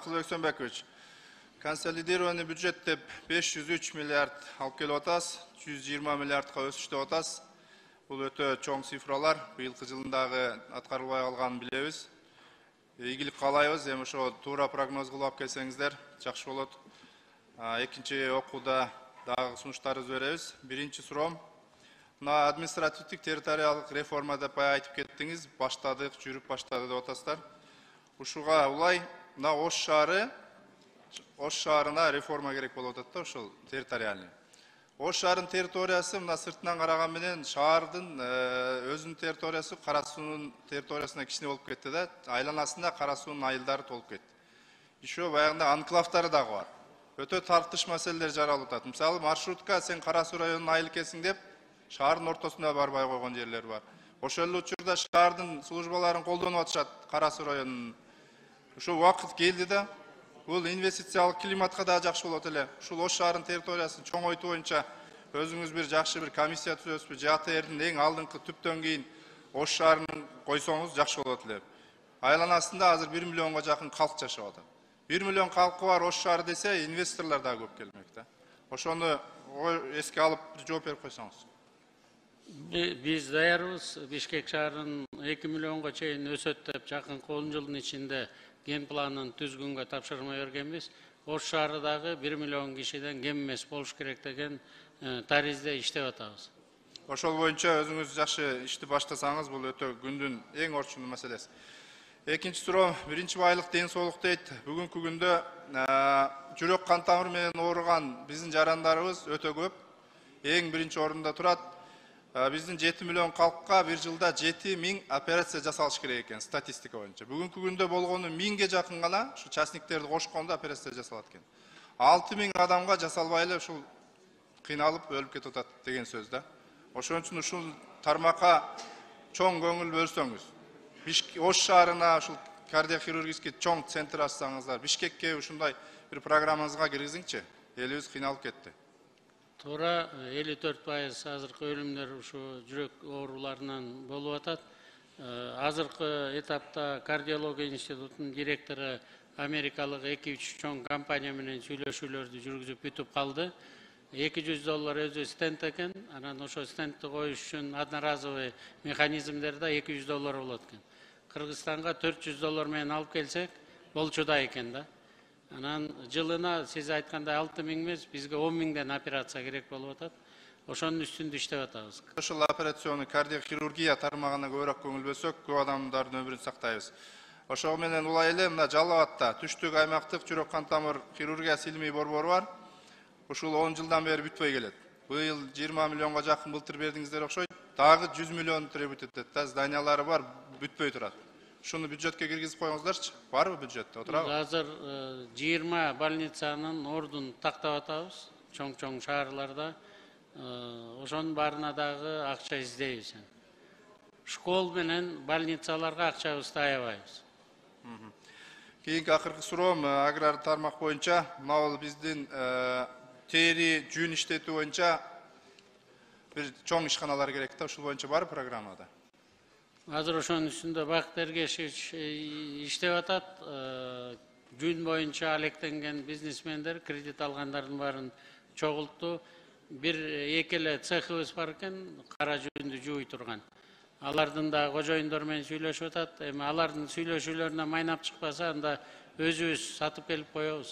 Акылбек Сөнбекович, консолидированный бюджет деп 503 миллиард алып келип атасыз, 120 миллиардка өсүш деп атасыз. Бул өтө чоң цифралар, быйылкы жылындагы аткарылбай калганын билебиз. Ийгилик каалайбыз, эми ошо туура прогноз кылып алып келсеңиздер жакшы болот. Экинчи окууда дагы сунуштарыбызды беребиз. Биринчи суроом, мына административдик территориалдык реформа деп айтып кеттиңиз, баштадык, жүрүп баштады деп атасыздар. Ушуга улай, мына Ош шаарына реформа керек болуп атат да, ошол территориальный. Ош шаарынын территориясы мына сыртынан караган менен шаардын өзүнүн территориясы Кара суунун территориясына кичине болуп кетти да, айланасында Кара суунун айылдары толуп кетти. Еще баягында анклавдары дагы бар. Өтө тартыш маселелер жаралып атат. Мисалы, маршрутка сен Кара суу районунун айыл экенсиң деп, шаардын ортосуна барбай койгон жерлер бар. Ошол эле учурда шаардын службаларын колдонуп атышат Кара суу районунун. Ушул убакыт келди да, бул инвестициялык климатка да жакшы болот эле. Ушул Ош шаарынын территориясын чоңойтуу боюнча өзүңүз бир жакшы бир комиссия түзөсүзбү, ЖАТРдин эң алдыңкы түптөн кийин Ош шаарынын койсоңуз жакшы болот эле. Айланасында азыр 1 миллионго жакын калк жашап атат. 1 миллион калкы бар Ош шаары десе, инвесторлор да көп келмек да. Ошону эске алып жооп берип койсоңуз. Биз даярбыз. Бишкек шаарынын 2 миллионго чейин өсөт деп жакынкы 10 жылдын ичинде ген планын түзгөнгө тапшырма бергенбиз. Ош шаары дагы 1 миллион кишиден кем эмес болуш керек деген таризде иштеп атабыз. Ошол боюнча өзүңүз жакшы ишти баштасаңыз, бул өтө күндүн эң орчундуу маселеси. Экинчи суроо, биринчи байлык ден соолук дейт. Бүгүнкү күндө жүрөк кан тамыры менен ооруган биздин жарандарыбыз өтө көп. Эң биринчи орунда турат. Биздин 7 миллион калкка бир жылда 7000 операция жасалыш керек экен статистика боюнча. Бүгүнкү күндө болгону 1000ге жакын гана ушу частниктерди кошкондо операция жасалат экен. 6000 адамга жасалбай эле ушул кыйналып өлүп кетип атат деген сөз да. Ошон үчүн ушул тармакка чоң көңүл бөлсөңүз, Ош шаарына ушул кардиохирургический чоң центр ачсаңыздар, Бишкекке ушундай бир программаңызга киргизиңчи. Элибиз кыйналып кетти. Туура 54% азыркы өлүмдөр ушу жүрөк ооруларынан болуп атат. Азыркы этапта кардиология институтунун директору америкалык 2-3 чоң компания менен сүйлөшүүлөрдү жүргүзүп бүтүп калды. $200 өзү стенд экен, анан ошо стендти коюш үчүн одноразовый механизмдерде $200 болот экен. Кыргызстанга $400 менен алып келсек, болчу да экен да. Анан жылына сиз айткандай 6000 эмес, бизге 10.000ден операция керек болуп атат. Ошонун үстүндө иштеп атабыз. Ошол операционный кардиохирургия тармагына көбүрөөк көңүл бөлсөк, көп адамдардын өмүрүн сактайбыз. Ошол менен улай эле мына Жалал Абадта түштүк аймактык жүрөк кан тамыр хирургия силимий борбору бар. Ушул 10 жылдан бери бүтпөй келет. Быйыл 20 миллионго жакын былтыр бердиңиздер окшойт. Дагы 100 миллион требут этет да, зданиялары бар, бүтпөй турат. Ушуну бюджетке киргизип коюңуздарчы. Барбы бюджетте, отурабы? Азыр 20 больницанын ордун тактап атабыз, чоң-чоң шаарларда. Ошонун баарына дагы акча издейбиз. Школ менен больницаларга акчабызды аябайбыз. Кийинки акыркы суроом аграр тармак боюнча, мына биздин тери жүн иштетүү боюнча бир чоң ишканалар керек да, ушул боюнча бар программада. Азыр ошонун үстүндө Бакыт Эргешевич иштеп атат. Жүн боюнча алектенген бизнесмендер кредит алгандардын баарын чогултту. Бир эки эле цехыбыз бар экен, кара жүндү жууй турган. Алардын да кожоюндар менен сүйлөшүп атат. Эми алардын сүйлөшүүлөрүнө майнап чыкпаса, анда өзүбүз сатып келип коебуз.